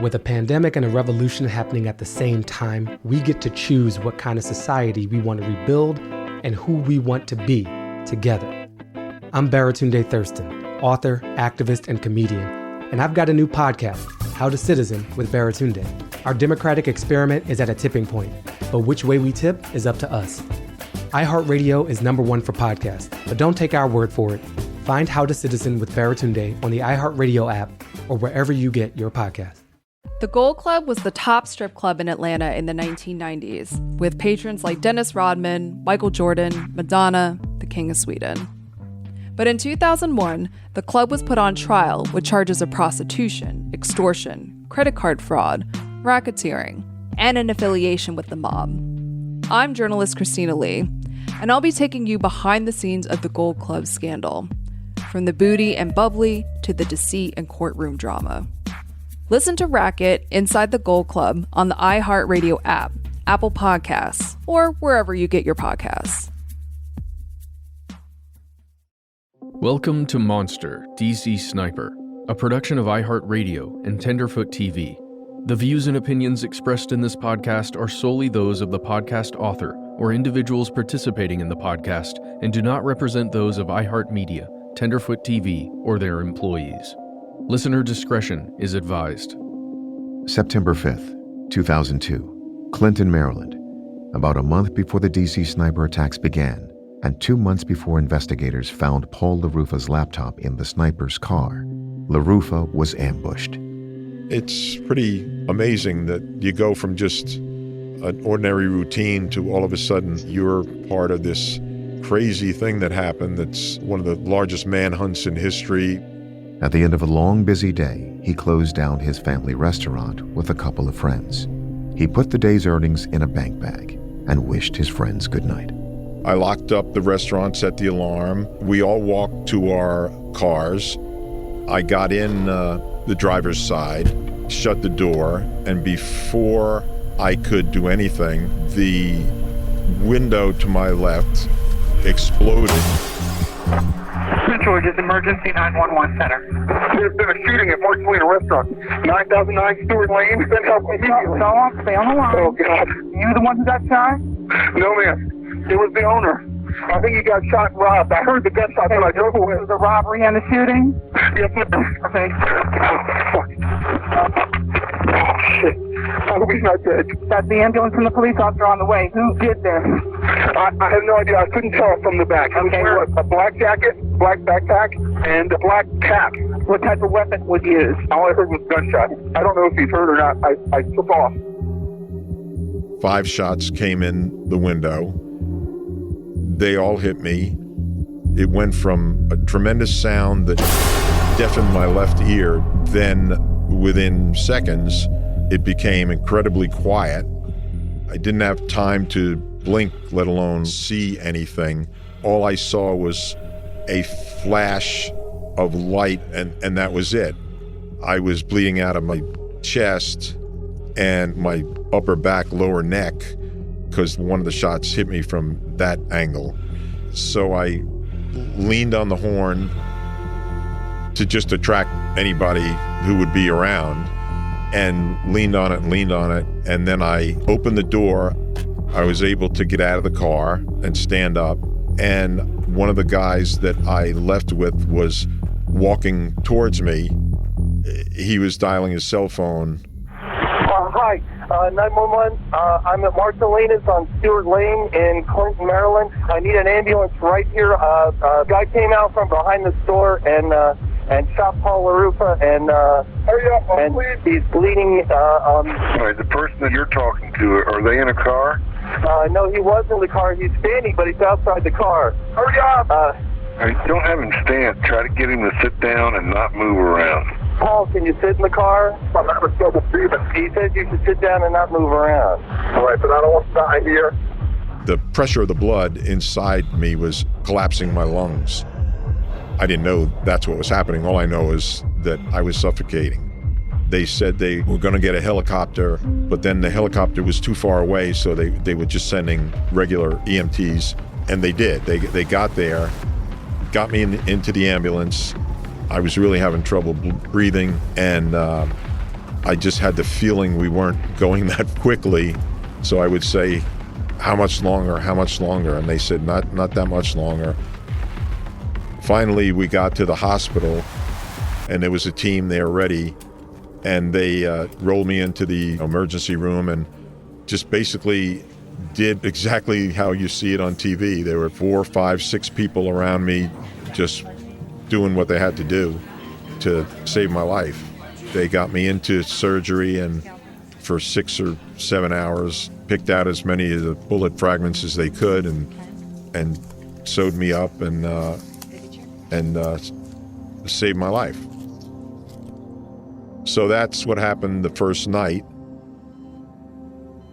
With a pandemic and a revolution happening at the same time, we get to choose what kind of society we want to rebuild and who we want to be together. I'm Baratunde Thurston, author, activist, and comedian, and I've got a new podcast, How to Citizen with Baratunde. Our democratic experiment is at a tipping point, but which way we tip is up to us. iHeartRadio is #1 for podcasts, but don't take our word for it. Find How to Citizen with Baratunde on the iHeartRadio app or wherever you get your podcasts. The Gold Club was the top strip club in Atlanta in the 1990s, with patrons like Dennis Rodman, Michael Jordan, Madonna, the King of Sweden. But in 2001, the club was put on trial with charges of prostitution, extortion, credit card fraud, racketeering, and an affiliation with the mob. I'm journalist Christina Lee, and I'll be taking you behind the scenes of the Gold Club scandal, from the booty and bubbly to the deceit and courtroom drama. Listen to Racket Inside the Gold Club on the iHeartRadio app, Apple Podcasts, or wherever you get your podcasts. Welcome to Monster, DC Sniper, a production of iHeartRadio and Tenderfoot TV. The views and opinions expressed in this podcast are solely those of the podcast author or individuals participating in the podcast and do not represent those of iHeartMedia, Tenderfoot TV, or their employees. Listener discretion is advised. September 5th, 2002, Clinton, Maryland. About a month before the DC sniper attacks began, and 2 months before investigators found Paul LaRufa's laptop in the sniper's car, LaRufa was ambushed. It's pretty amazing that you go from just an ordinary routine to all of a sudden you're part of this crazy thing that happened that's one of the largest manhunts in history. At the end of a long, busy day, he closed down his family restaurant with a couple of friends. He put the day's earnings in a bank bag and wished his friends good night. I locked up the restaurant, set the alarm. We all walked to our cars. I got in the driver's side, shut the door, and before I could do anything, the window to my left exploded. George's Emergency 911 Center. There's been a shooting at Mark Twain Restaurant, 9009 Stewart Lane. Send help immediately. Stay on the line. Oh, God. You the one who got shot? No, ma'am. It was the owner. I think he got shot and robbed. I heard the gunshot when I drove away. Was the robbery and the shooting? Yes, ma'am. Okay. Oh, fuck. Oh, shit. I hope he's not dead. That's the ambulance and the police officer on the way. Who did this? I have no idea. I couldn't tell from the back. He was wearing a black jacket, black backpack, and a black cap. What type of weapon was used? All I heard was gunshot. I don't know if he's hurt or not. I took off. 5 shots came in the window. They all hit me. It went from a tremendous sound that deafened my left ear, then within seconds, it became incredibly quiet. I didn't have time to blink, let alone see anything. All I saw was a flash of light, and that was it. I was bleeding out of my chest and my upper back, lower neck, because one of the shots hit me from that angle. So I leaned on the horn to just attract anybody who would be around, and leaned on it, and then I opened the door. I was able to get out of the car and stand up, and one of the guys that I left with was walking towards me. He was dialing his cell phone. Hi, 911. I'm at Marcellina's on Stewart Lane in Clinton, Maryland. I need an ambulance right here. A guy came out from behind the store and shot Paul LaRufa, and Hurry up, please. he's bleeding. All right, the person that you're talking to, are they in a car? No, he was in the car. He's standing, but he's outside the car. Hurry up! Don't have him stand. Try to get him to sit down and not move around. Paul, can you sit in the car? I'm having trouble breathing. He said you should sit down and not move around. All right, but I don't want to die here. The pressure of the blood inside me was collapsing my lungs. I didn't know that's what was happening. All I know is that I was suffocating. They said they were going to get a helicopter, but then the helicopter was too far away, so they were just sending regular EMTs, and they did. They got there, got me into the ambulance. I was really having trouble breathing, and I just had the feeling we weren't going that quickly. So I would say, how much longer, how much longer? And they said, not that much longer. Finally, we got to the hospital, and there was a team there ready, and they rolled me into the emergency room and just basically did exactly how you see it on TV. There were 4, 5, 6 people around me just doing what they had to do to save my life. They got me into surgery, and for 6 or 7 hours, picked out as many of the bullet fragments as they could and sewed me up and saved my life. So that's what happened the first night.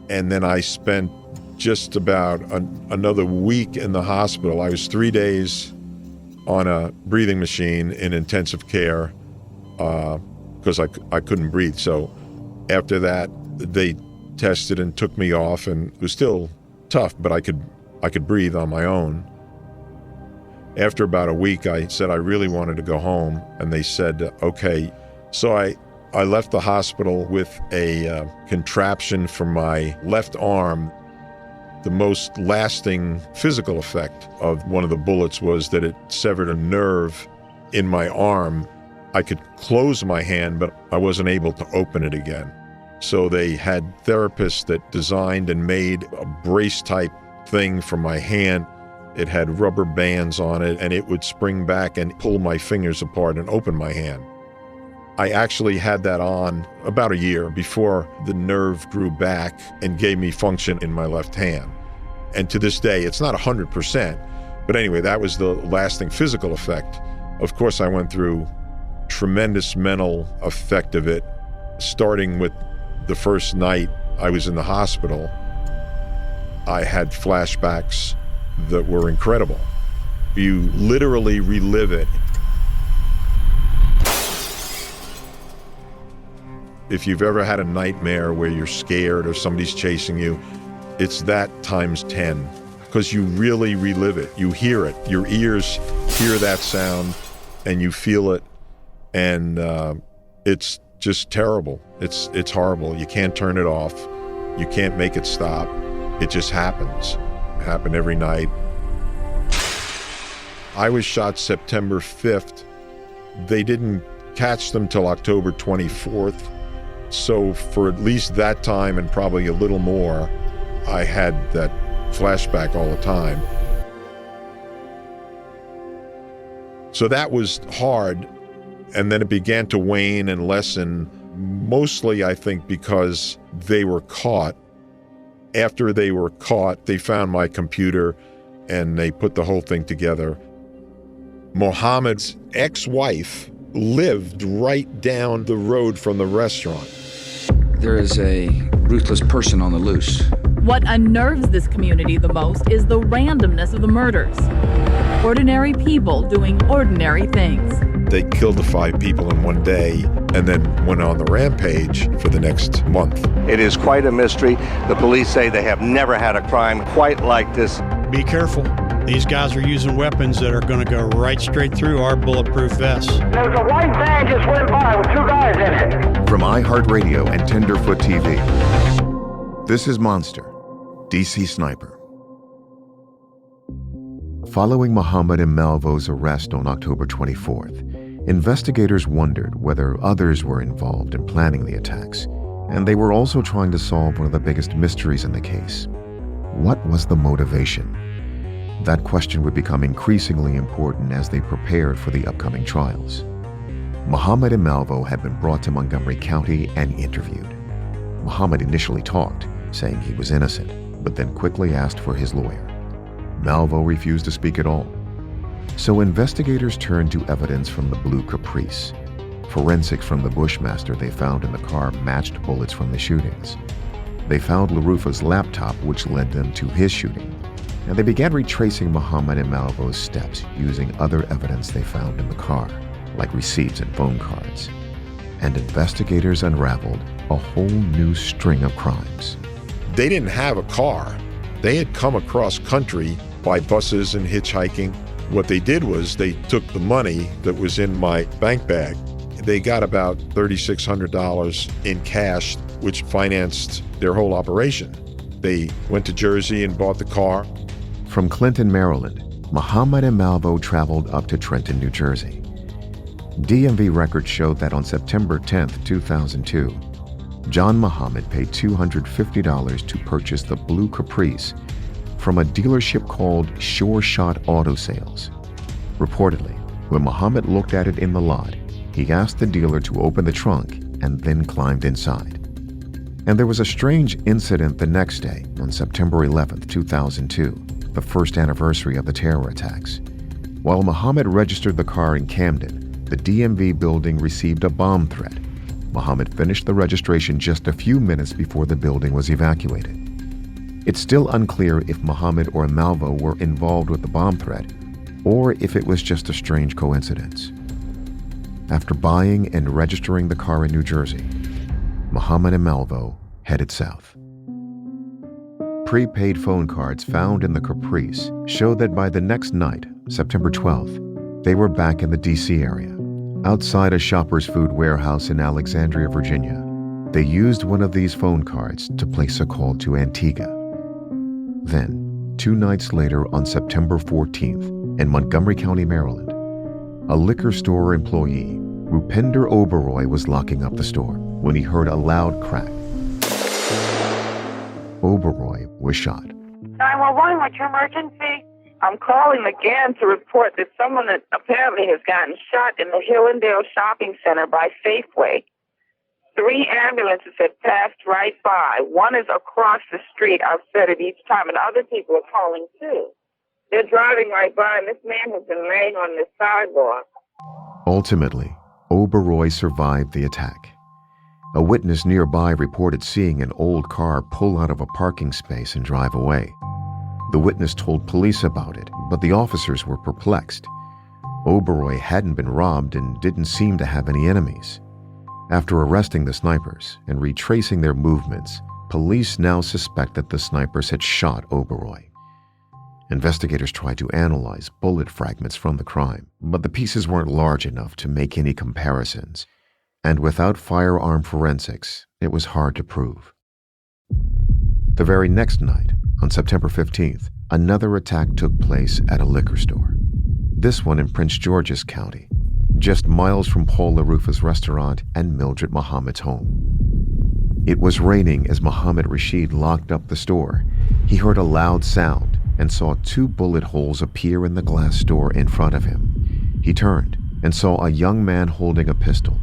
And then I spent just about another week in the hospital. I was 3 days on a breathing machine in intensive care because I couldn't breathe. So after that, they tested and took me off, and it was still tough, but I could breathe on my own. After about a week, I said I really wanted to go home, and they said, okay. So I left the hospital with a contraption for my left arm. The most lasting physical effect of one of the bullets was that it severed a nerve in my arm. I could close my hand, but I wasn't able to open it again. So they had therapists that designed and made a brace-type thing for my hand. It had rubber bands on it, and it would spring back and pull my fingers apart and open my hand. I actually had that on about a year before the nerve grew back and gave me function in my left hand. And to this day, it's not 100%, but anyway, that was the lasting physical effect. Of course, I went through tremendous mental effect of it, starting with the first night I was in the hospital. I had flashbacks that were incredible. You literally relive it. If you've ever had a nightmare where you're scared or somebody's chasing you, it's that times 10, because you really relive it. You hear it. Your ears hear that sound, and you feel it, and it's just terrible. It's horrible. You can't turn it off. You can't make it stop. It just happens. It happened every night. I was shot September 5th. They didn't catch them till October 24th. So for at least that time, and probably a little more, I had that flashback all the time. So that was hard, and then it began to wane and lessen, mostly I think because they were caught. After they were caught, they found my computer and they put the whole thing together. Muhammad's ex-wife lived right down the road from the restaurant. There is a ruthless person on the loose. What unnerves this community the most is the randomness of the murders. Ordinary people doing ordinary things. They killed the 5 people in one day and then went on the rampage for the next month. It is quite a mystery. The police say they have never had a crime quite like this. Be careful. These guys are using weapons that are going to go right straight through our bulletproof vests. There's a white van just went by with 2 guys in it. From iHeartRadio and Tenderfoot TV, this is Monster, DC Sniper. Following Muhammad and Malvo's arrest on October 24th, investigators wondered whether others were involved in planning the attacks, and they were also trying to solve one of the biggest mysteries in the case. What was the motivation? That question would become increasingly important as they prepared for the upcoming trials. Muhammad and Malvo had been brought to Montgomery County and interviewed. Muhammad initially talked, saying he was innocent, but then quickly asked for his lawyer. Malvo refused to speak at all. So investigators turned to evidence from the blue Caprice. Forensics from the Bushmaster they found in the car matched bullets from the shootings. They found LaRufa's laptop, which led them to his shooting. And they began retracing Muhammad and Malvo's steps using other evidence they found in the car, like receipts and phone cards. And investigators unraveled a whole new string of crimes. They didn't have a car. They had come across country by buses and hitchhiking. What they did was they took the money that was in my bank bag. They got about $3,600 in cash, which financed their whole operation. They went to Jersey and bought the car. From Clinton, Maryland, Muhammad and Malvo traveled up to Trenton, New Jersey. DMV records showed that on September 10, 2002, John Muhammad paid $250 to purchase the blue Caprice from a dealership called Sure Shot Auto Sales. Reportedly, when Muhammad looked at it in the lot, he asked the dealer to open the trunk and then climbed inside. And there was a strange incident the next day, on September 11, 2002, the first anniversary of the terror attacks. While Muhammad registered the car in Camden, the DMV building received a bomb threat. Muhammad finished the registration just a few minutes before the building was evacuated. It's still unclear if Muhammad or Malvo were involved with the bomb threat, or if it was just a strange coincidence. After buying and registering the car in New Jersey, Muhammad and Malvo headed south. Prepaid phone cards found in the Caprice showed that by the next night, September 12th, they were back in the D.C. area. Outside a Shoppers Food warehouse in Alexandria, Virginia, they used one of these phone cards to place a call to Antigua. Then, 2 nights later on September 14th, in Montgomery County, Maryland, a liquor store employee, Rupinder Oberoi, was locking up the store when he heard a loud crack. Oberoi was shot. 911, what's your emergency? I'm calling again to report that someone that apparently has gotten shot in the Hillendale Shopping Center by Safeway. 3 ambulances have passed right by. One is across the street. I've said it each time, and other people are calling too. They're driving right by, and this man has been laying on the sidewalk. Ultimately, Oberoi survived the attack. A witness nearby reported seeing an old car pull out of a parking space and drive away. The witness told police about it, but the officers were perplexed. Oberoi hadn't been robbed and didn't seem to have any enemies. After arresting the snipers and retracing their movements, police now suspect that the snipers had shot Oberoi. Investigators tried to analyze bullet fragments from the crime, but the pieces weren't large enough to make any comparisons. And without firearm forensics, it was hard to prove. The very next night, on September 15th, another attack took place at a liquor store. This one in Prince George's County, just miles from Paul LaRufa's restaurant and Mildred Muhammad's home. It was raining as Muhammad Rashid locked up the store. He heard a loud sound and saw 2 bullet holes appear in the glass door in front of him. He turned and saw a young man holding a pistol.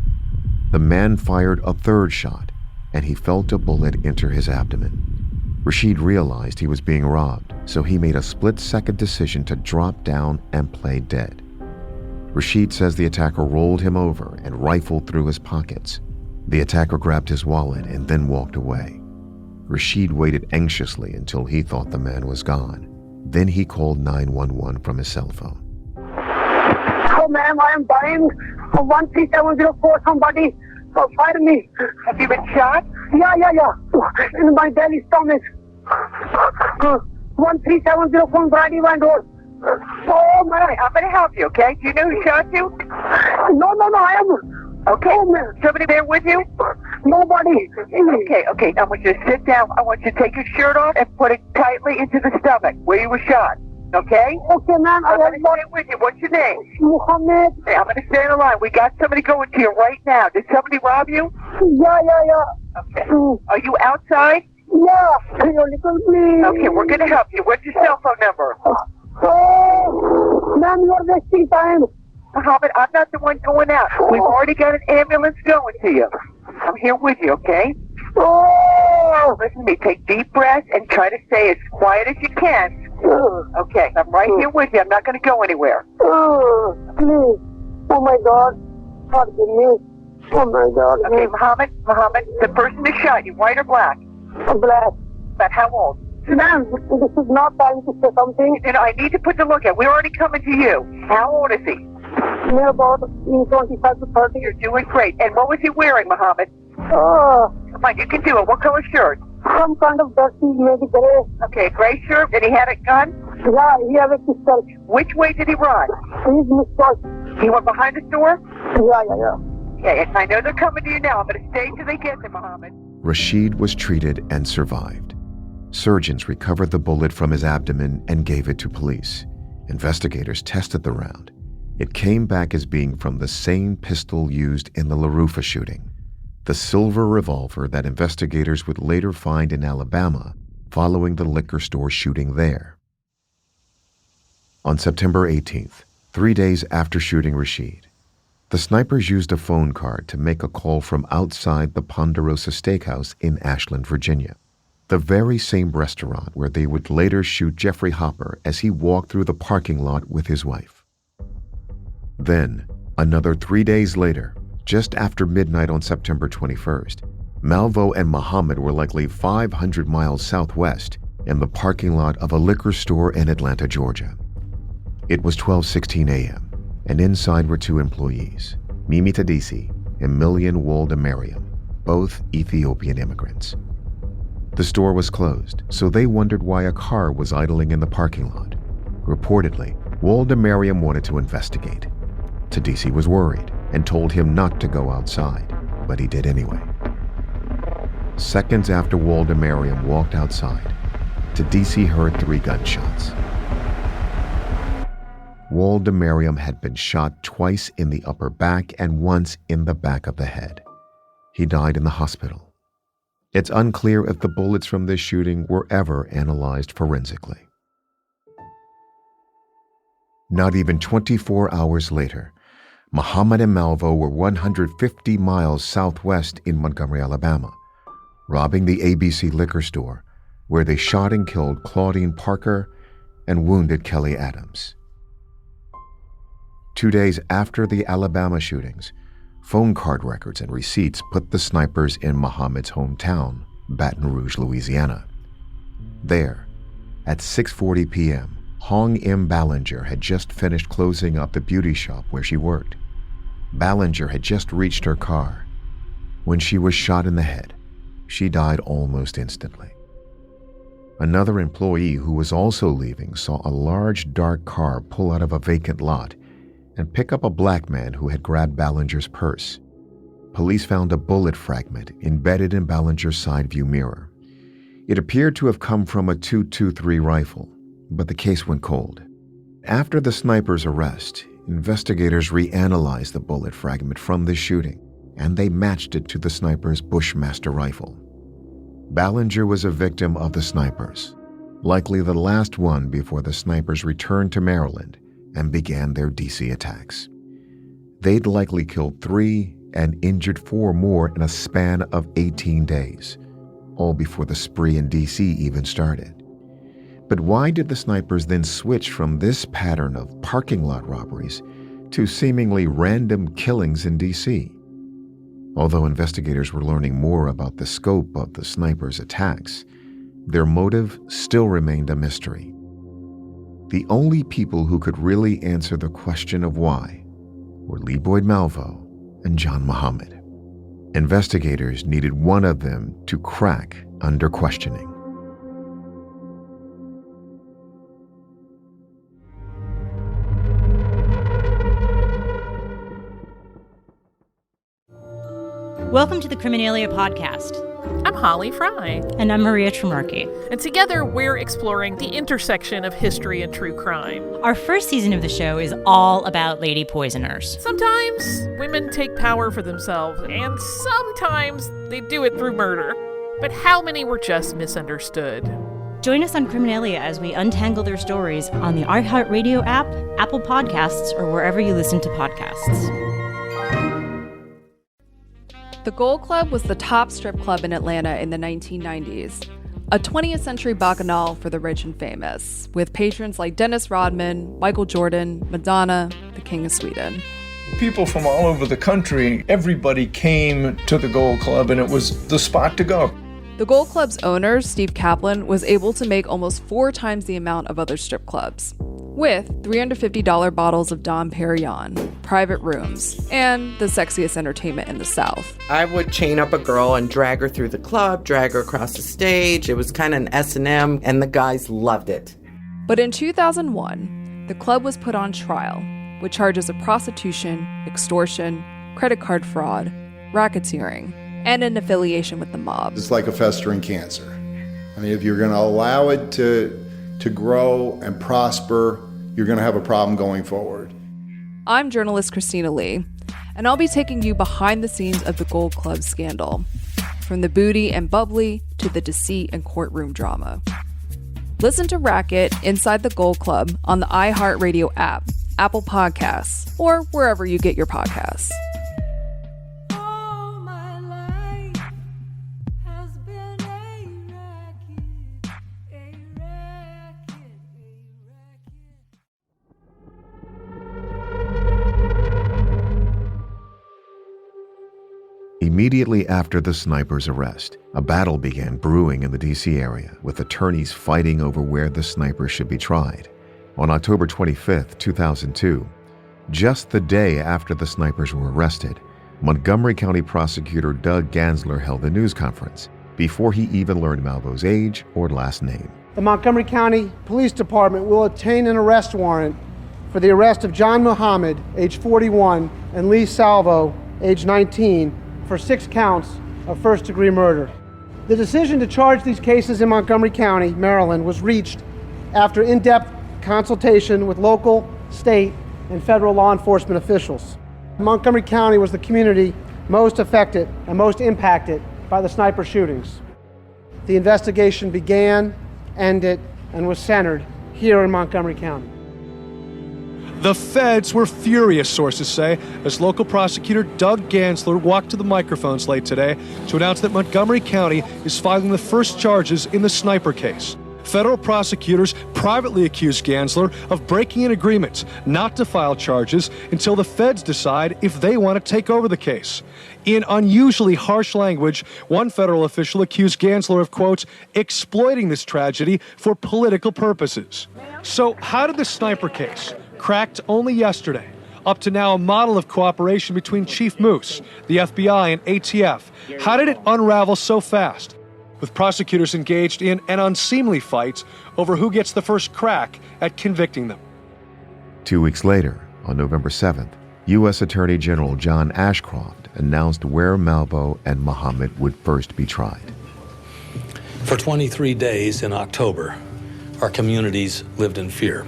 The man fired a 3rd shot, and he felt a bullet enter his abdomen. Rashid realized he was being robbed, so he made a split-second decision to drop down and play dead. Rashid says the attacker rolled him over and rifled through his pockets. The attacker grabbed his wallet and then walked away. Rashid waited anxiously until he thought the man was gone. Then he called 911 from his cell phone. Oh, ma'am, I am dying. 13704, somebody. Fire me. Have you been shot? Yeah. In my belly stomach. 13704 Brady Van Road. Oh, my. I'm going to help you, okay? Do you know who shot you? No, I am. Okay. Oh, man. Somebody there with you? Nobody. Okay. I want you to sit down. I want you to take your shirt off and put it tightly into the stomach where you were shot. Okay? Okay, ma'am. I'm going to stay with you. What's your name? Muhammad. Hey, I'm going to stay in the line. We got somebody going to you right now. Did somebody rob you? Yeah. Okay. Are you outside? Yeah. Little please. Okay, we're going to help you. What's your cell phone number? Oh, ma'am, you're wasting time. Muhammad, I'm not the one going out. We've already got an ambulance going to you. I'm here with you, okay? Oh! Listen to me. Take deep breaths and try to stay as quiet as you can. Okay, I'm right here with you. I'm not going to go anywhere. Oh, please. Oh, my God. Forgive me. Oh, my God. Okay, Muhammad, the person that shot you, white or black? Black. About how old? Ma'am, this is not time to say something. You know, I need to put the look at. We're already coming to you. How old is he? Near about 25 to 30. You're doing great. And what was he wearing, Muhammad? Oh. Come on, you can do it. What color shirt? Some kind of dusty, maybe gray. Okay, gray shirt. And he had a gun? Yeah, he had a pistol. Which way did he run? He's missed. He went behind the store? Yeah. Yes, I know they're coming to you now. I'm going to stay till they get there, Muhammad. Rashid was treated and survived. Surgeons recovered the bullet from his abdomen and gave it to police. Investigators tested the round. It came back as being from the same pistol used in the LaRufa shooting, the silver revolver that investigators would later find in Alabama following the liquor store shooting there. On September 18th, 3 days after shooting Rashid, the snipers used a phone card to make a call from outside the Ponderosa Steakhouse in Ashland, Virginia, the very same restaurant where they would later shoot Jeffrey Hopper as he walked through the parking lot with his wife. Then, another 3 days later, just after midnight on September 21st, Malvo and Muhammad were likely 500 miles southwest in the parking lot of a liquor store in Atlanta, Georgia. It was 12:16 a.m., and inside were two employees, Mimi Tadisi and Million Woldemariam, both Ethiopian immigrants. The store was closed, so they wondered why a car was idling in the parking lot. Reportedly, Woldemariam wanted to investigate. Tadisi was worried and told him not to go outside, but he did anyway. Seconds after Woldemariam walked outside, Tadisi heard 3 gunshots. Woldemariam had been shot twice in the upper back and once in the back of the head. He died in the hospital. It's unclear if the bullets from this shooting were ever analyzed forensically. Not even 24 hours later, Muhammad and Malvo were 150 miles southwest in Montgomery, Alabama, robbing the ABC liquor store, where they shot and killed Claudine Parker and wounded Kelly Adams. 2 days after the Alabama shootings, phone card records and receipts put the snipers in Muhammad's hometown, Baton Rouge, Louisiana. There, at 6:40 p.m., Hong M. Ballinger had just finished closing up the beauty shop where she worked. Ballinger had just reached her car when she was shot in the head. She died almost instantly. Another employee who was also leaving saw a large dark car pull out of a vacant lot and pick up a black man who had grabbed Ballinger's purse. Police found a bullet fragment embedded in Ballinger's side view mirror. It appeared to have come from a .223 rifle, but the case went cold. After the sniper's arrest, investigators reanalyzed the bullet fragment from the shooting, and they matched it to the sniper's Bushmaster rifle. Ballinger was a victim of the snipers, likely the last one before the snipers returned to Maryland and began their DC attacks. They'd likely killed 3 and injured 4 more in a span of 18 days, all before the spree in DC even started. But why did the snipers then switch from this pattern of parking lot robberies to seemingly random killings in DC? Although investigators were learning more about the scope of the snipers' attacks, their motive still remained a mystery. The only people who could really answer the question of why were Lee Boyd Malvo and John Muhammad. Investigators needed one of them to crack under questioning. Welcome to the Criminalia podcast. I'm Holly Fry. And I'm Maria Tremarchi. And together we're exploring the intersection of history and true crime. Our first season of the show is all about lady poisoners. Sometimes women take power for themselves, and sometimes they do it through murder. But how many were just misunderstood? Join us on Criminalia as we untangle their stories on the iHeartRadio app, Apple Podcasts, or wherever you listen to podcasts. The Gold Club was the top strip club in Atlanta in the 1990s, a 20th century bacchanal for the rich and famous, with patrons like Dennis Rodman, Michael Jordan, Madonna, the King of Sweden. People from all over the country, everybody came to the Gold Club, and it was the spot to go. The Gold Club's owner, Steve Kaplan, was able to make almost 4 times the amount of other strip clubs, with $350 bottles of Dom Perignon, private rooms, and the sexiest entertainment in the South. I would chain up a girl and drag her through the club, drag her across the stage. It was kind of an S&M, and the guys loved it. But in 2001, the club was put on trial with charges of prostitution, extortion, credit card fraud, racketeering, and an affiliation with the mob. It's like a festering cancer. I mean, if you're going to allow it to grow and prosper, you're going to have a problem going forward. I'm journalist Christina Lee, and I'll be taking you behind the scenes of the Gold Club scandal, from the booty and bubbly to the deceit and courtroom drama. Listen to Racket Inside the Gold Club on the iHeartRadio app, Apple Podcasts, or wherever you get your podcasts. Immediately after the sniper's arrest, a battle began brewing in the D.C. area, with attorneys fighting over where the sniper should be tried. On October 25, 2002, just the day after the snipers were arrested, Montgomery County Prosecutor Doug Gansler held a news conference before he even learned Malvo's age or last name. The Montgomery County Police Department will obtain an arrest warrant for the arrest of John Muhammad, age 41, and Lee Salvo, age 19, for 6 counts of first-degree murder. The decision to charge these cases in Montgomery County, Maryland, was reached after in-depth consultation with local, state, and federal law enforcement officials. Montgomery County was the community most affected and most impacted by the sniper shootings. The investigation began, ended, and was centered here in Montgomery County. The feds were furious, sources say, as local prosecutor Doug Gansler walked to the microphones late today to announce that Montgomery County is filing the first charges in the sniper case. Federal prosecutors privately accused Gansler of breaking an agreement not to file charges until the feds decide if they want to take over the case. In unusually harsh language, one federal official accused Gansler of, quote, exploiting this tragedy for political purposes. So how did the sniper case, cracked only yesterday, up to now a model of cooperation between Chief Moose, the FBI, and ATF, how did it unravel so fast? With prosecutors engaged in an unseemly fight over who gets the first crack at convicting them. 2 weeks later, on November 7th, U.S. Attorney General John Ashcroft announced where Malvo and Muhammad would first be tried. For 23 days in October, our communities lived in fear.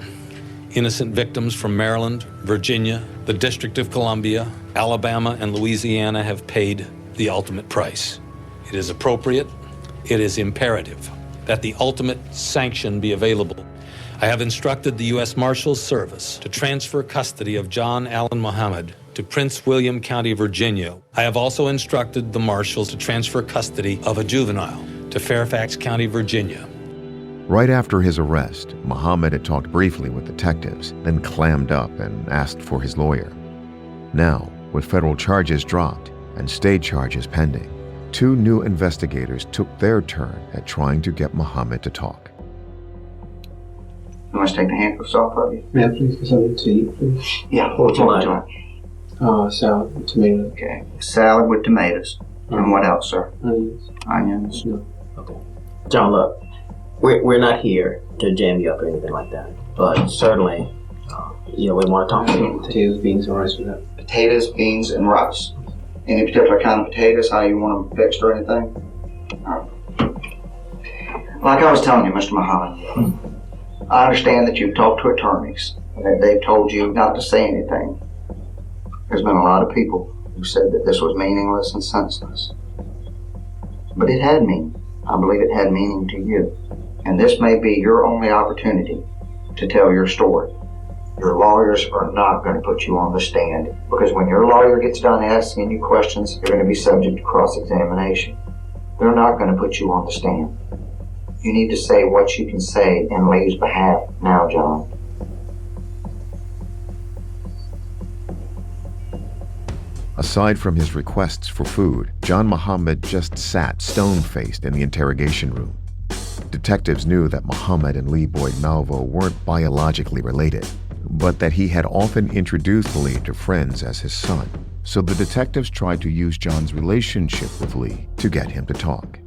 Innocent victims from Maryland, Virginia, the District of Columbia, Alabama, and Louisiana have paid the ultimate price. It is appropriate, it is imperative that the ultimate sanction be available. I have instructed the U.S. Marshals Service to transfer custody of John Allen Muhammad to Prince William County, Virginia. I have also instructed the Marshals to transfer custody of a juvenile to Fairfax County, Virginia. Right after his arrest, Muhammad had talked briefly with detectives, then clammed up and asked for his lawyer. Now, with federal charges dropped and state charges pending, 2 new investigators took their turn at trying to get Muhammad to talk. You want to take the handcuffs off of you? May I please get something to eat, please? Yeah, what's on it? Salad with tomatoes. Okay, salad with tomatoes. And what else, sir? Onions. Onions? No. Okay. John, look, we're not here to jam you up or anything like that, but certainly, we want to talk to you. Potatoes, beans, and rice with that. Potatoes, beans, and rice. Any particular kind of potatoes, how you want them fixed or anything? All right. Like I was telling you, Mr. Muhammad, I understand that you've talked to attorneys and that they've told you not to say anything. There's been a lot of people who said that this was meaningless and senseless. But it had meaning. I believe it had meaning to you. And this may be your only opportunity to tell your story. Your lawyers are not going to put you on the stand, because when your lawyer gets done asking you questions, you're going to be subject to cross-examination. They're not going to put you on the stand. You need to say what you can say in Lee's behalf now, John. Aside from his requests for food, John Muhammad just sat stone-faced in the interrogation room. Detectives knew that Muhammad and Lee Boyd Malvo weren't biologically related, but that he had often introduced Lee to friends as his son. So the detectives tried to use John's relationship with Lee to get him to talk.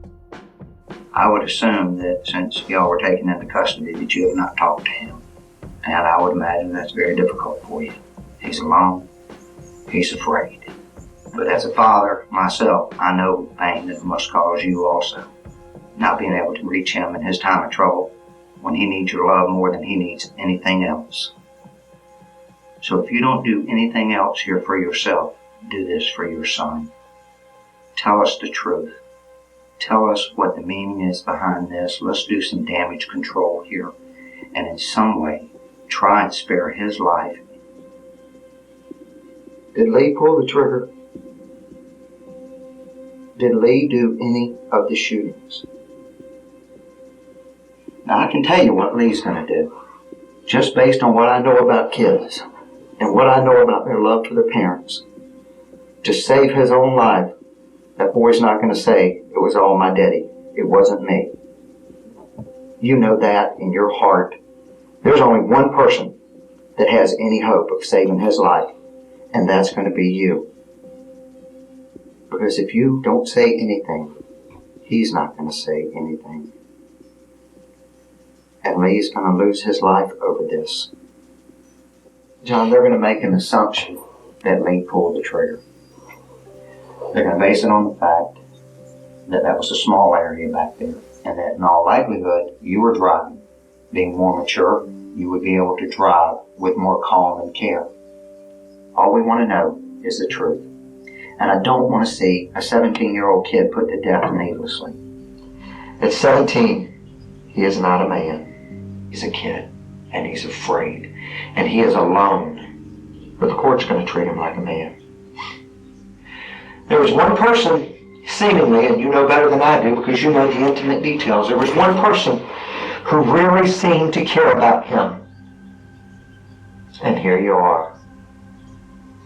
I would assume that since y'all were taken into custody that you have not talked to him. And I would imagine that's very difficult for you. He's alone. He's afraid. But as a father myself, I know the pain that it must cause you also. Not being able to reach him in his time of trouble when he needs your love more than he needs anything else. So if you don't do anything else here for yourself, do this for your son. Tell us the truth. Tell us what the meaning is behind this. Let's do some damage control here. And in some way, try and spare his life. Did Lee pull the trigger? Did Lee do any of the shootings? Now I can tell you what Lee's going to do. Just based on what I know about kids and what I know about their love for their parents. To save his own life, that boy's not going to say, it was all my daddy. It wasn't me. You know that in your heart. There's only one person that has any hope of saving his life, and that's going to be you. Because if you don't say anything, he's not going to say anything. And Lee's going to lose his life over this. John, they're going to make an assumption that Lee pulled the trigger. They're going to base it on the fact that that was a small area back there, and that in all likelihood, you were driving. Being more mature, you would be able to drive with more calm and care. All we want to know is the truth. And I don't want to see a 17-year-old kid put to death needlessly. At 17, he is not a man. He's a kid, and he's afraid, and he is alone. But the court's going to treat him like a man. There was one person, seemingly, and you know better than I do because you know the intimate details, there was one person who really seemed to care about him. And here you are.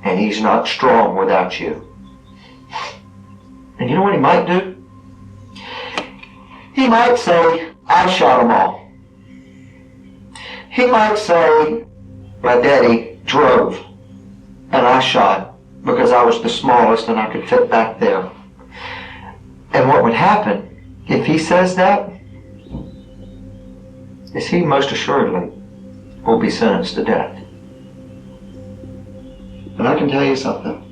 And he's not strong without you. And you know what he might do? He might say, I shot them all. He might say, my daddy drove and I shot because I was the smallest and I could fit back there. And what would happen if he says that is he most assuredly will be sentenced to death. And I can tell you something.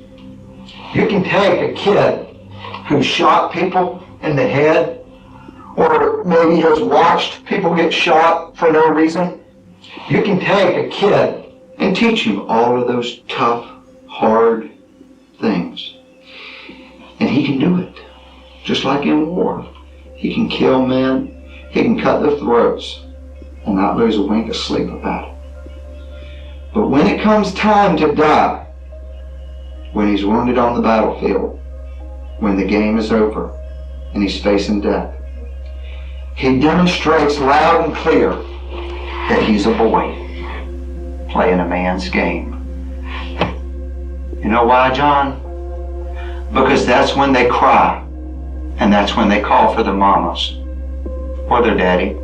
You can take a kid who shot people in the head, or maybe has watched people get shot for no reason. You can take a kid and teach him all of those tough, hard things. And he can do it. Just like in war. He can kill men, he can cut their throats, and not lose a wink of sleep about it. But when it comes time to die, when he's wounded on the battlefield, when the game is over and he's facing death, he demonstrates loud and clear that he's a boy playing a man's game. You know why, John? Because that's when they cry, and that's when they call for their mamas or their daddy.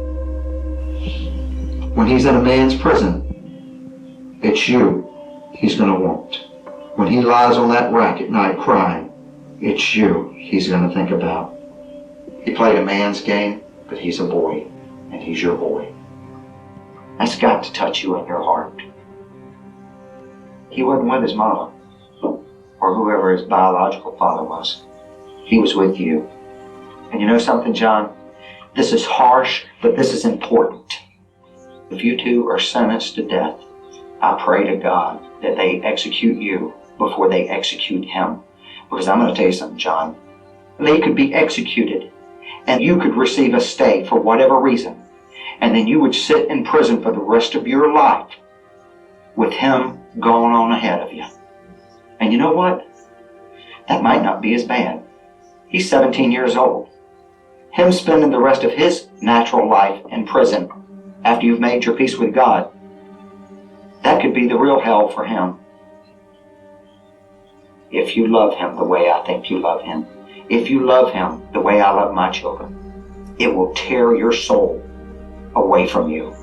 When he's in a man's prison, it's you he's going to want. When he lies on that rack at night crying, it's you he's going to think about. He played a man's game, but he's a boy, and he's your boy. That's got to touch you in your heart. He wasn't with his mama, or whoever his biological father was. He was with you. And you know something, John? This is harsh, but this is important. If you two are sentenced to death, I pray to God that they execute you before they execute him. Because I'm going to tell you something, John. Lee could be executed, and you could receive a stay for whatever reason, and then you would sit in prison for the rest of your life with him going on ahead of you. And you know what? That might not be as bad. He's 17 years old. Him spending the rest of his natural life in prison after you've made your peace with God, that could be the real hell for him. If you love him the way I think you love him, if you love him the way I love my children, it will tear your soul away from you.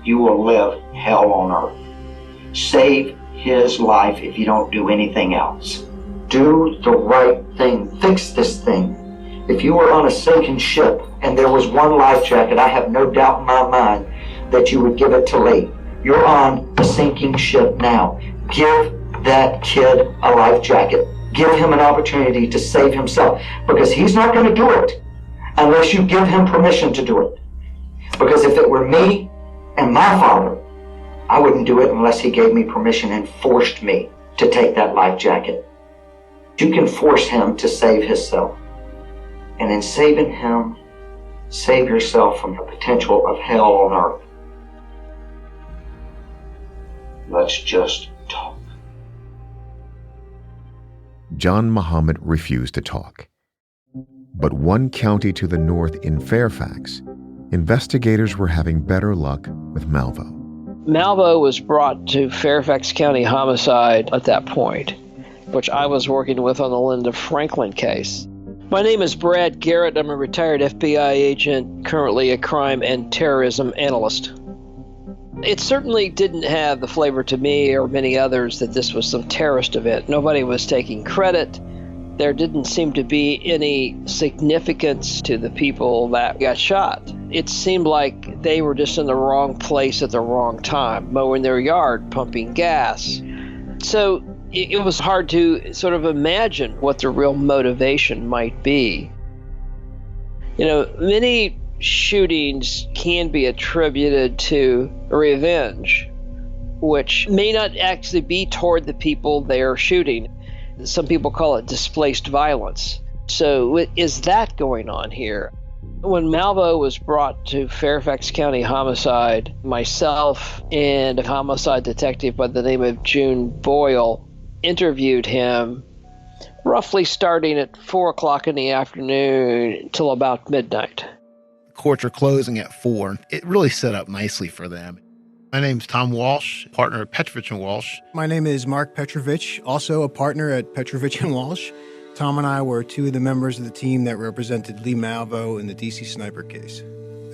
You will live hell on earth. Save his life if you don't do anything else. Do the right thing. Fix this thing. If you were on a sinking ship and there was one life jacket, I have no doubt in my mind that you would give it to Lee. You're on a sinking ship now. Give that kid a life jacket. give him an opportunity to save himself, because he's not going to do it unless you give him permission to do it. Because if it were me and my father, I wouldn't do it unless he gave me permission and forced me to take that life jacket. You can force him to save himself. And in saving him, save yourself from the potential of hell on earth. Let's just talk. John Muhammad refused to talk. But one county to the north in Fairfax, investigators were having better luck with Malvo. Malvo was brought to Fairfax County Homicide at that point, which I was working with on the Linda Franklin case. My name is Brad Garrett. I'm a retired FBI agent, currently a crime and terrorism analyst. It certainly didn't have the flavor to me or many others that this was some terrorist event. Nobody was taking credit. There didn't seem to be any significance to the people that got shot. It seemed like they were just in the wrong place at the wrong time, mowing their yard, pumping gas. So it was hard to sort of imagine what the real motivation might be. You know, many shootings can be attributed to revenge, which may not actually be toward the people they are shooting. Some people call it displaced violence. So is that going on here? When Malvo was brought to Fairfax County Homicide, myself and a homicide detective by the name of June Boyle interviewed him roughly starting at 4 o'clock in the afternoon till about midnight. Courts are closing at 4. It really set up nicely for them. My name's Tom Walsh, partner at Petrovich & Walsh. My name is Mark Petrovich, also a partner at Petrovich & Walsh. Tom and I were two of the members of the team that represented Lee Malvo in the DC sniper case.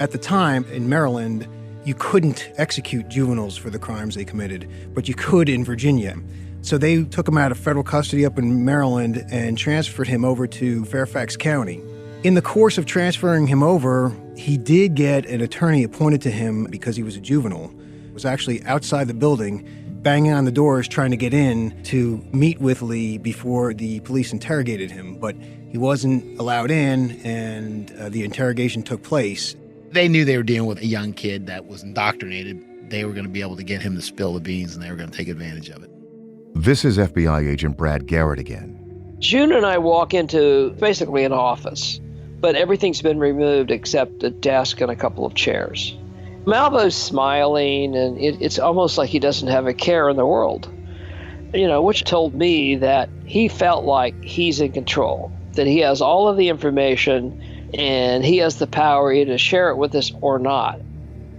At the time, in Maryland, you couldn't execute juveniles for the crimes they committed, but you could in Virginia. So they took him out of federal custody up in Maryland and transferred him over to Fairfax County. In the course of transferring him over, he did get an attorney appointed to him because he was a juvenile. He was actually outside the building, banging on the doors, trying to get in to meet with Lee before the police interrogated him. But he wasn't allowed in, and the interrogation took place. They knew they were dealing with a young kid that was indoctrinated. They were going to be able to get him to spill the beans, and they were going to take advantage of it. This is FBI agent Brad Garrett again. June and I walk into basically an office, but everything's been removed except a desk and a couple of chairs. Malvo's smiling, and it's almost like he doesn't have a care in the world, which told me that he felt like he's in control, that he has all of the information and he has the power either to share it with us or not.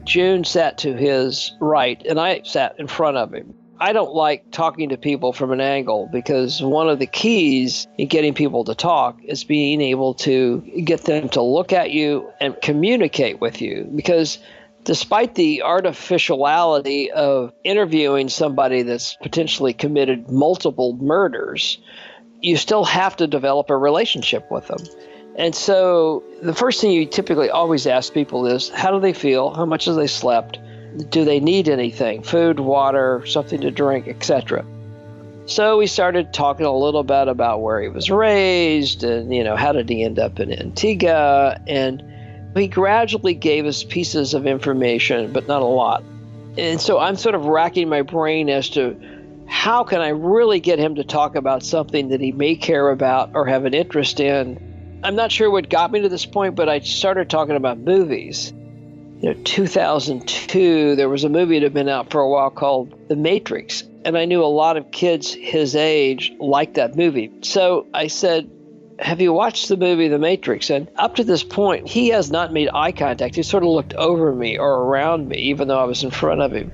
June sat to his right, and I sat in front of him. I don't like talking to people from an angle because one of the keys in getting people to talk is being able to get them to look at you and communicate with you. Because despite the artificiality of interviewing somebody that's potentially committed multiple murders, you still have to develop a relationship with them. And so the first thing you typically always ask people is, how do they feel? How much have they slept? Do they need anything? Food, water, something to drink, etc. So we started talking a little bit about where he was raised and, how did he end up in Antigua? And he gradually gave us pieces of information, but not a lot. And so I'm sort of racking my brain as to how can I really get him to talk about something that he may care about or have an interest in. I'm not sure what got me to this point, but I started talking about movies. 2002, there was a movie that had been out for a while called The Matrix, and I knew a lot of kids his age liked that movie. So I said, have you watched the movie The Matrix? And up to this point, he has not made eye contact. He sort of looked over me or around me, even though I was in front of him.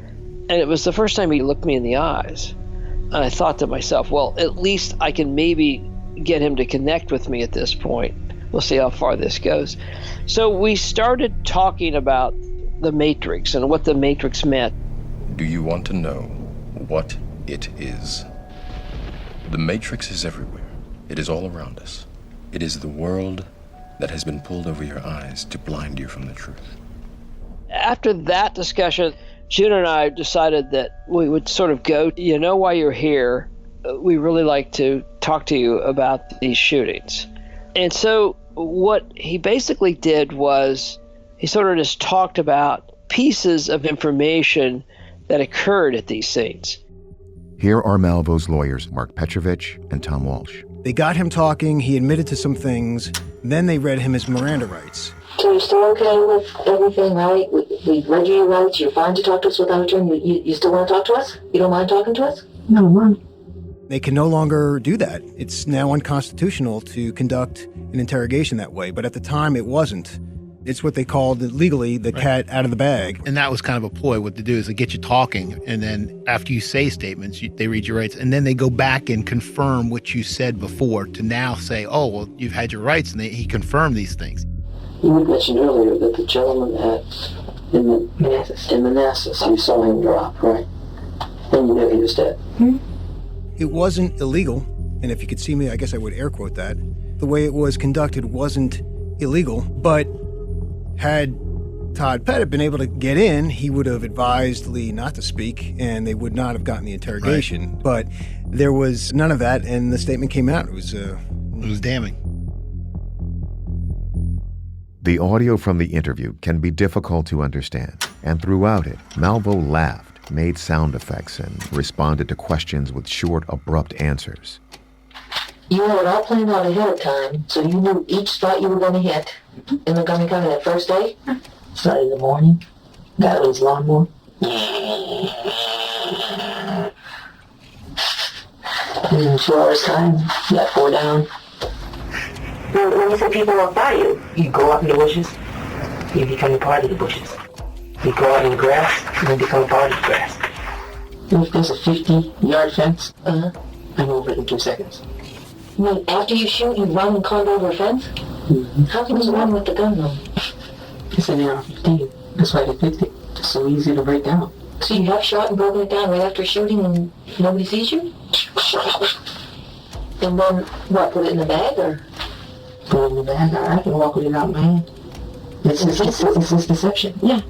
And it was the first time he looked me in the eyes. And I thought to myself, well, at least I can maybe get him to connect with me at this point. We'll see how far this goes. So we started talking about the Matrix and what the Matrix meant. Do you want to know what it is? The Matrix is everywhere. It is all around us. It is the world that has been pulled over your eyes to blind you from the truth. After that discussion, June and I decided that we would sort of go, you know why you're here, we really like to talk to you about these shootings. And so what he basically did was he sort of just talked about pieces of information that occurred at these scenes. Here are Malvo's lawyers, Mark Petrovich and Tom Walsh. They got him talking, he admitted to some things, then they read him his Miranda rights. So you're still okay with everything, right? We've read your rights, you're fine to talk to us without a attorney. You still want to talk to us? You don't mind talking to us? No, mind. They can no longer do that. It's now unconstitutional to conduct an interrogation that way, but at the time it wasn't. It's what they called legally the cat out of the bag. And that was kind of a ploy. What they do is they get you talking, and then after you say statements, they read your rights, and then they go back and confirm what you said before to now say, oh, well, you've had your rights, and he confirmed these things. You had mentioned earlier that the gentleman in Manassas, you saw him drop, right? And you knew he was dead. It wasn't illegal, and if you could see me, I guess I would air quote that. The way it was conducted wasn't illegal, but had Todd Pettit been able to get in, he would have advised Lee not to speak, and they would not have gotten the interrogation. Right. But there was none of that, and the statement came out. It was damning. The audio from the interview can be difficult to understand, and throughout it, Malvo laughed, made sound effects, and responded to questions with short, abrupt answers. You had it all planned out ahead of time, so you knew each spot you were going to hit in Montgomery County that first day? Started in the morning, got with his lawnmower. And in 2 hours' time, you got 4 down. When you say people walk by you, you go out in the bushes, you become a part of the bushes. You go out in the grass, and you become a part of the grass. And if there's a 50-yard fence, I'm over it in 2 seconds. I mean, after you shoot, you run and climb over a fence? Mm-hmm. How can you run with the gun, though? It's an AR-15. That's why they picked it. It's so easy to break down. So you have shot and broken it down right after shooting and nobody sees you? And then, what, put it in the bag, or? Put it in the bag? I can walk with it out in my hand. It's deception, yeah.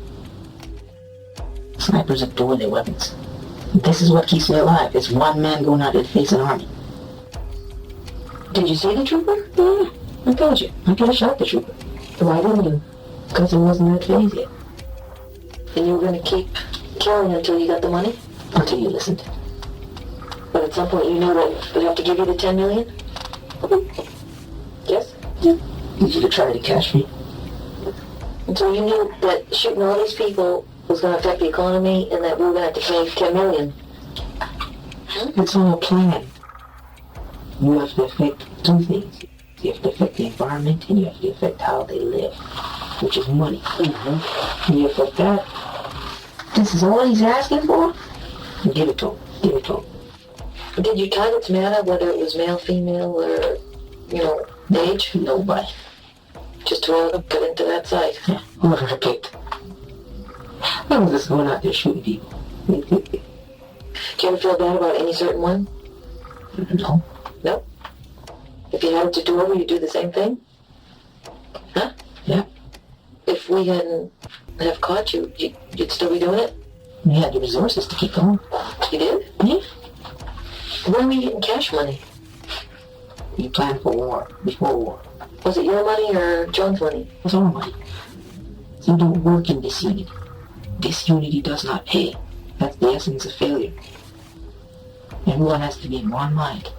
Snipers adore their weapons. This is what keeps me alive. It's one man going out there to face an army. Did you see the trooper? Yeah, I told you. I could have shot the trooper. Why didn't you? Because it wasn't that phase yet. And you were going to keep killing until you got the money? Until you listened. But at some point you knew that we'd have to give you the $10 million? Yes? Yeah. You should have tried to catch me. And so you knew that shooting all these people was going to affect the economy and that we were going to have to pay $10 million. It's all a plan. You have to affect 2 things. You have to affect the environment and you have to affect how they live, which is money. Mm-hmm. And you affect that. This is all he's asking for? Give it to him. Give it to him. Did your targets matter, whether it was male, female, or, age? Nobody. Just to get into that site. Yeah, whoever I picked. I was just going out there shooting people. Do you ever feel bad about any certain one? No. No? If you had it to do over, you'd do the same thing? Huh? Yeah. If we hadn't have caught you, you'd still be doing it? We had the resources to keep going. You did? Yeah. When were you getting cash money? You planned for war, before war. Was it your money or John's money? It was our money. You don't work in disunity. Disunity does not pay. That's the essence of failure. Everyone has to be in one mind.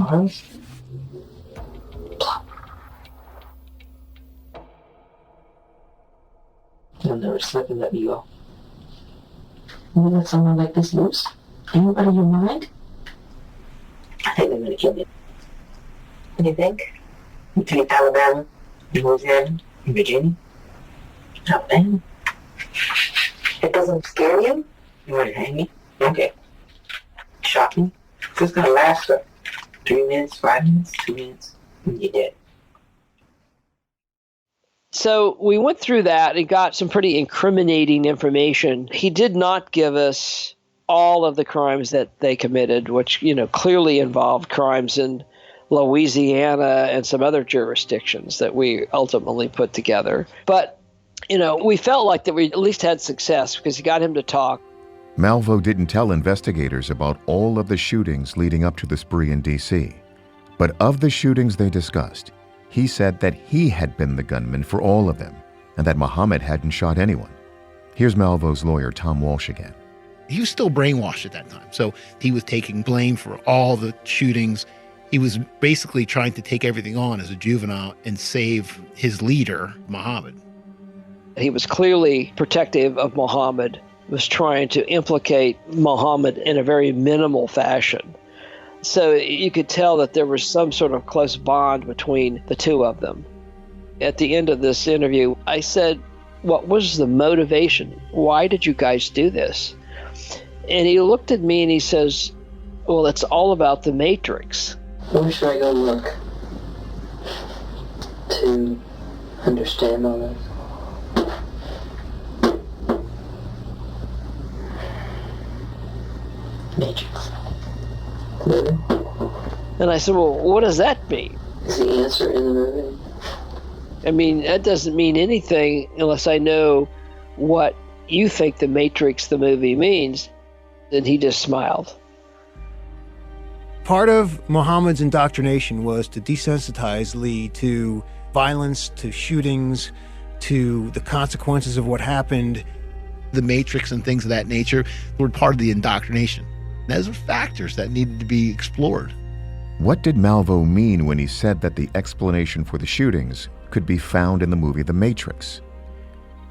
Ours? Plop. They'll never slip and let me go. You let someone like this loose? Are you out of your mind? I think they're gonna kill me. What do you think? You take Alabama, Louisiana, Virginia? Alabama? It doesn't scare you? You want to hang me? Okay. Shot me? It's gonna last for 3 minutes, 5 minutes, 2 minutes, and you're dead. So we went through that and got some pretty incriminating information. He did not give us all of the crimes that they committed, which, clearly involved crimes in Louisiana and some other jurisdictions that we ultimately put together. But, we felt like that we at least had success because he got him to talk. Malvo didn't tell investigators about all of the shootings leading up to the spree in D.C. But of the shootings they discussed, he said that he had been the gunman for all of them and that Muhammad hadn't shot anyone. Here's Malvo's lawyer, Tom Walsh, again. He was still brainwashed at that time, so he was taking blame for all the shootings. He was basically trying to take everything on as a juvenile and save his leader, Muhammad. He was clearly protective of Muhammad, was trying to implicate Muhammad in a very minimal fashion. So you could tell that there was some sort of close bond between the two of them. At the end of this interview, I said, what was the motivation? Why did you guys do this? And he looked at me and he says, well, it's all about the Matrix. Where should I go look to understand all this? Matrix. Movie? And I said, well, what does that mean? Is the answer in the movie? I mean, that doesn't mean anything unless I know what you think the Matrix, the movie, means. And he just smiled. Part of Muhammad's indoctrination was to desensitize Lee to violence, to shootings, to the consequences of what happened. The Matrix and things of that nature were part of the indoctrination. Those are factors that needed to be explored. What did Malvo mean when he said that the explanation for the shootings could be found in the movie The Matrix?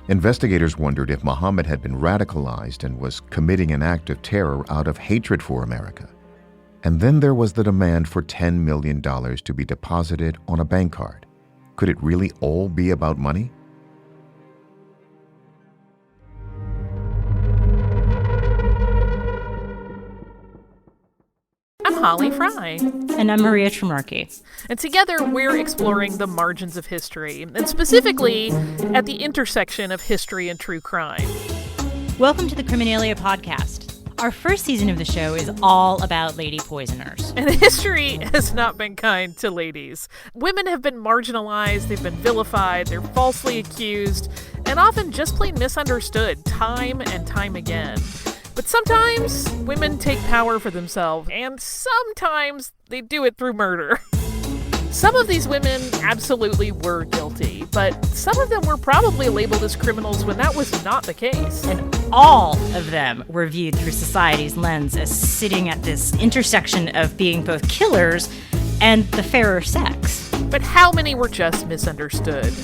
Investigators wondered if Muhammad had been radicalized and was committing an act of terror out of hatred for America. And then there was the demand for $10 million to be deposited on a bank card. Could it really all be about money? I'm Holly Fry. And I'm Maria Tremarchi. And together we're exploring the margins of history, and specifically at the intersection of history and true crime. Welcome to the Criminalia podcast. Our first season of the show is all about lady poisoners. And history has not been kind to ladies. Women have been marginalized, they've been vilified, they're falsely accused, and often just plain misunderstood time and time again. But sometimes women take power for themselves, and sometimes they do it through murder. Some of these women absolutely were guilty, but some of them were probably labeled as criminals when that was not the case. And all of them were viewed through society's lens as sitting at this intersection of being both killers and the fairer sex. But how many were just misunderstood?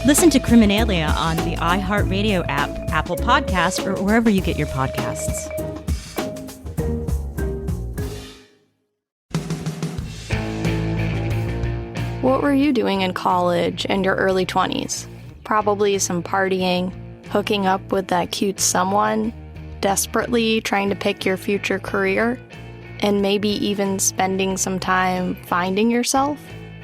Listen to Criminalia on the iHeartRadio app, Apple Podcasts, or wherever you get your podcasts. What were you doing in college and your early 20s? Probably some partying, hooking up with that cute someone, desperately trying to pick your future career, and maybe even spending some time finding yourself?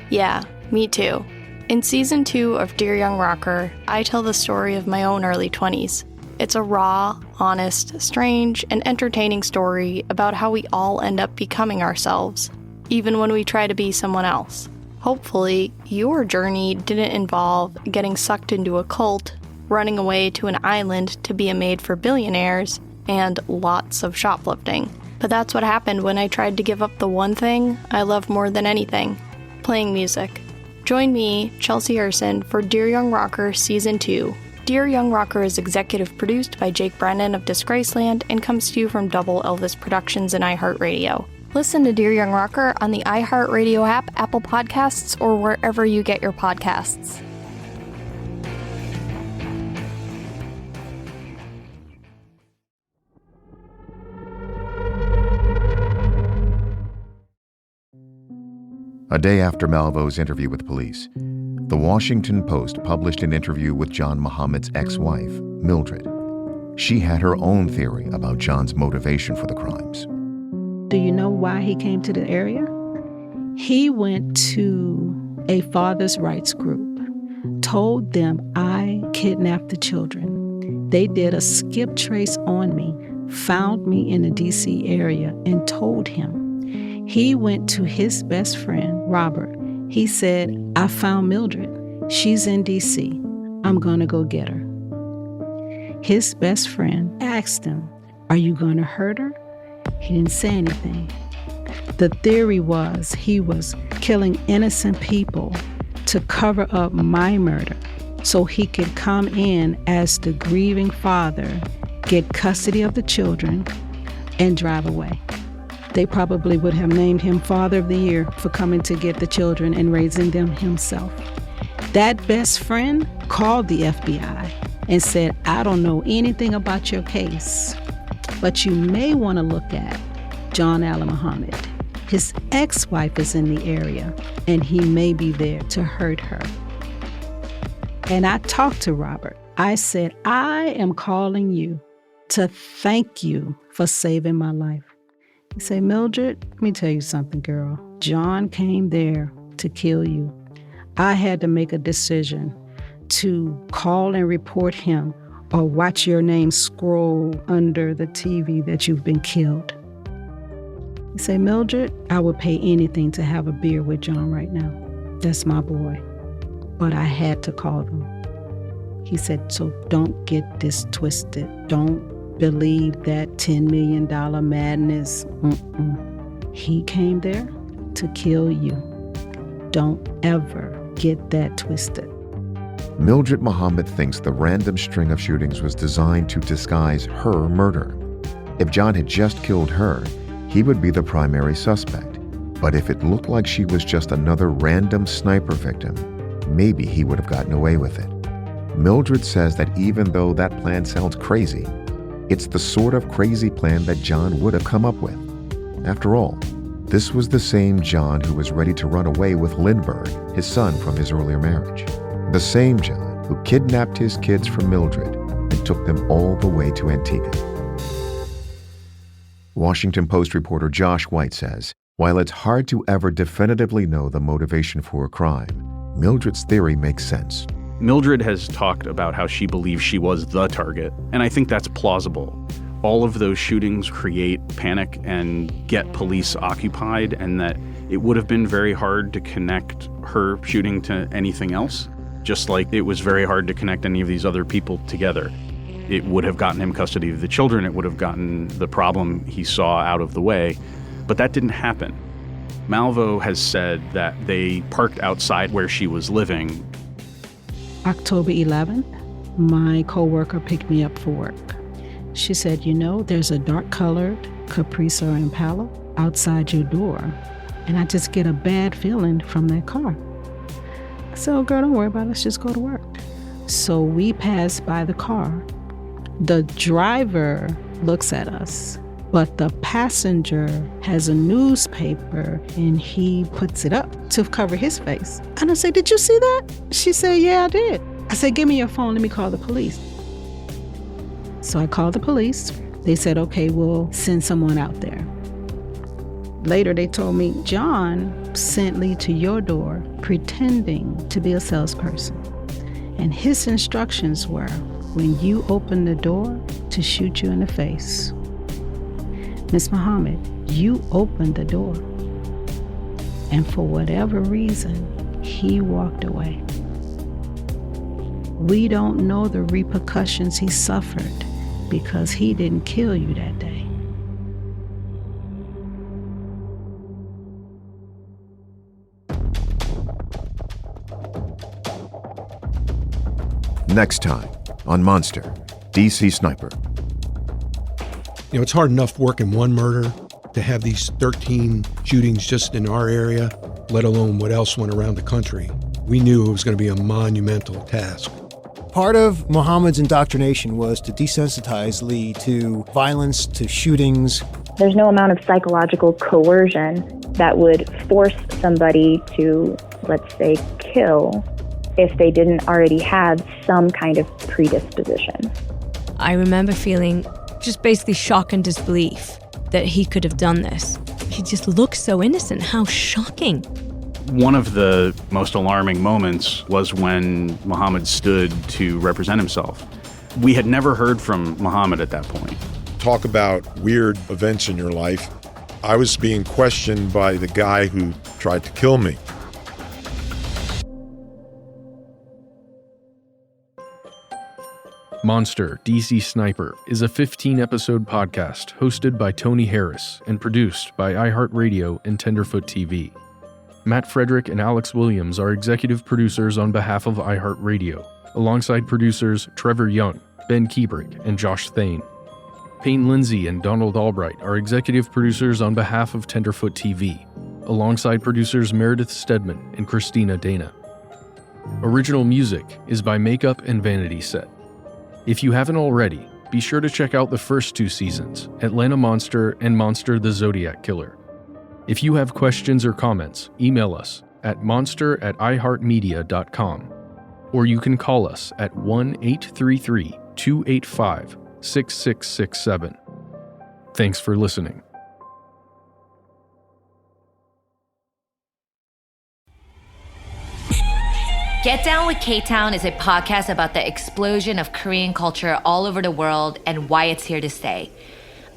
Yeah, me too. In Season 2 of Dear Young Rocker, I tell the story of my own early 20s. It's a raw, honest, strange, and entertaining story about how we all end up becoming ourselves, even when we try to be someone else. Hopefully, your journey didn't involve getting sucked into a cult, running away to an island to be a maid for billionaires, and lots of shoplifting. But that's what happened when I tried to give up the one thing I love more than anything, playing music. Join me, Chelsea Erson, for Dear Young Rocker Season 2. Dear Young Rocker is executive produced by Jake Brennan of Disgraceland and comes to you from Double Elvis Productions and iHeartRadio. Listen to Dear Young Rocker on the iHeartRadio app, Apple Podcasts, or wherever you get your podcasts. A day after Malvo's interview with police, the Washington Post published an interview with John Muhammad's ex-wife, Mildred. She had her own theory about John's motivation for the crimes. Do you know why he came to the area? He went to a father's rights group, told them I kidnapped the children. They did a skip trace on me, found me in the D.C. area, and told him. He went to his best friend, Robert. He said, I found Mildred. She's in D.C. I'm going to go get her. His best friend asked him, Are you going to hurt her? He didn't say anything. The theory was he was killing innocent people to cover up my murder so he could come in as the grieving father, get custody of the children, and drive away. They probably would have named him Father of the Year for coming to get the children and raising them himself. That best friend called the FBI and said, I don't know anything about your case, but you may want to look at John Allen Muhammad. His ex-wife is in the area, and he may be there to hurt her. And I talked to Robert. I said, I am calling you to thank you for saving my life. He said, Mildred, let me tell you something, girl. John came there to kill you. I had to make a decision to call and report him or watch your name scroll under the TV that you've been killed. He said, Mildred, I would pay anything to have a beer with John right now. That's my boy. But I had to call them. He said, so don't get this twisted. Don't believe that $10 million madness. He came there to kill you. Don't ever get that twisted. Mildred Muhammad thinks the random string of shootings was designed to disguise her murder. If John had just killed her, he would be the primary suspect. But if it looked like she was just another random sniper victim, maybe he would have gotten away with it. Mildred says that even though that plan sounds crazy, it's the sort of crazy plan that John would have come up with. After all, this was the same John who was ready to run away with Lindbergh, his son from his earlier marriage. The same John who kidnapped his kids from Mildred and took them all the way to Antigua. Washington Post reporter Josh White says, while it's hard to ever definitively know the motivation for a crime, Mildred's theory makes sense. Mildred has talked about how she believes she was the target, and I think that's plausible. All of those shootings create panic and get police occupied, and that it would have been very hard to connect her shooting to anything else, just like it was very hard to connect any of these other people together. It would have gotten him custody of the children, it would have gotten the problem he saw out of the way, but that didn't happen. Malvo has said that they parked outside where she was living. October 11th, my coworker picked me up for work. She said, you know, there's a dark-colored Caprice or Impala outside your door, and I just get a bad feeling from that car. I said, oh, girl, don't worry about it. Let's just go to work. So we pass by the car. The driver looks at us, but the passenger has a newspaper and he puts it up to cover his face. And I said, did you see that? She said, yeah, I did. I said, give me your phone. Let me call the police. So I called the police. They said, okay, we'll send someone out there. Later, they told me, John sent Lee to your door pretending to be a salesperson. And his instructions were, when you open the door, to shoot you in the face. Miss Muhammad, you opened the door. And for whatever reason, he walked away. We don't know the repercussions he suffered because he didn't kill you that day. Next time on Monster, DC Sniper. You know, it's hard enough working one murder to have these 13 shootings just in our area, let alone what else went around the country. We knew it was going to be a monumental task. Part of Muhammad's indoctrination was to desensitize Lee to violence, to shootings. There's no amount of psychological coercion that would force somebody to, let's say, kill if they didn't already have some kind of predisposition. I remember feeling just basically shock and disbelief that he could have done this. He just looked so innocent. How shocking. One of the most alarming moments was when Muhammad stood to represent himself. We had never heard from Muhammad at that point. Talk about weird events in your life. I was being questioned by the guy who tried to kill me. Monster, DC Sniper is a 15-episode podcast hosted by Tony Harris and produced by iHeartRadio and Tenderfoot TV. Matt Frederick and Alex Williams are executive producers on behalf of iHeartRadio, alongside producers Trevor Young, Ben Kiebrick, and Josh Thane. Payne Lindsay and Donald Albright are executive producers on behalf of Tenderfoot TV, alongside producers Meredith Stedman and Christina Dana. Original music is by Makeup and Vanity Set. If you haven't already, be sure to check out the first 2 seasons, Atlanta Monster and Monster the Zodiac Killer. If you have questions or comments, email us at monster@iheartmedia.com, or you can call us at 1-833-285-6667. Thanks for listening. Get Down with K-Town is a podcast about the explosion of Korean culture all over the world and why it's here to stay.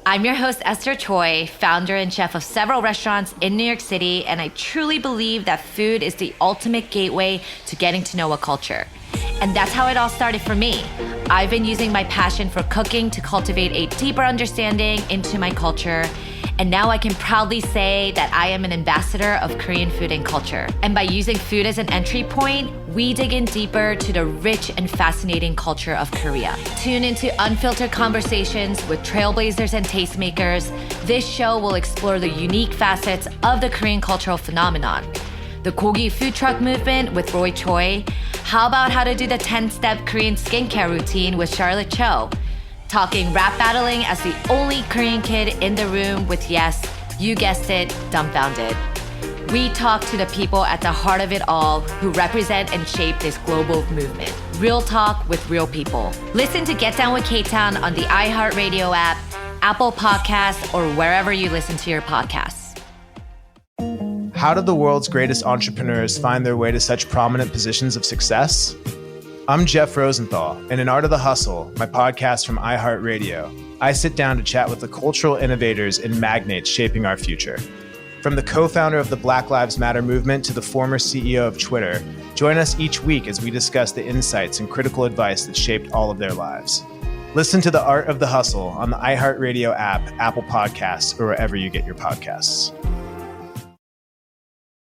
I'm your host, Esther Choi, founder and chef of several restaurants in New York City, and I truly believe that food is the ultimate gateway to getting to know a culture. And that's how it all started for me. I've been using my passion for cooking to cultivate a deeper understanding into my culture, and now I can proudly say that I am an ambassador of Korean food and culture. And by using food as an entry point, we dig in deeper to the rich and fascinating culture of Korea. Tune into unfiltered conversations with trailblazers and tastemakers. This show will explore the unique facets of the Korean cultural phenomenon. The Kogi food truck movement with Roy Choi. How about how to do the 10-step Korean skincare routine with Charlotte Cho? Talking rap battling as the only Korean kid in the room with, yes, you guessed it, dumbfounded. We talk to the people at the heart of it all who represent and shape this global movement. Real talk with real people. Listen to Get Down with K-Town on the iHeartRadio app, Apple Podcasts, or wherever you listen to your podcasts. How did the world's greatest entrepreneurs find their way to such prominent positions of success? I'm Jeff Rosenthal, and in Art of the Hustle, my podcast from iHeartRadio, I sit down to chat with the cultural innovators and magnates shaping our future. From the co-founder of the Black Lives Matter movement to the former CEO of Twitter, join us each week as we discuss the insights and critical advice that shaped all of their lives. Listen to the Art of the Hustle on the iHeartRadio app, Apple Podcasts, or wherever you get your podcasts.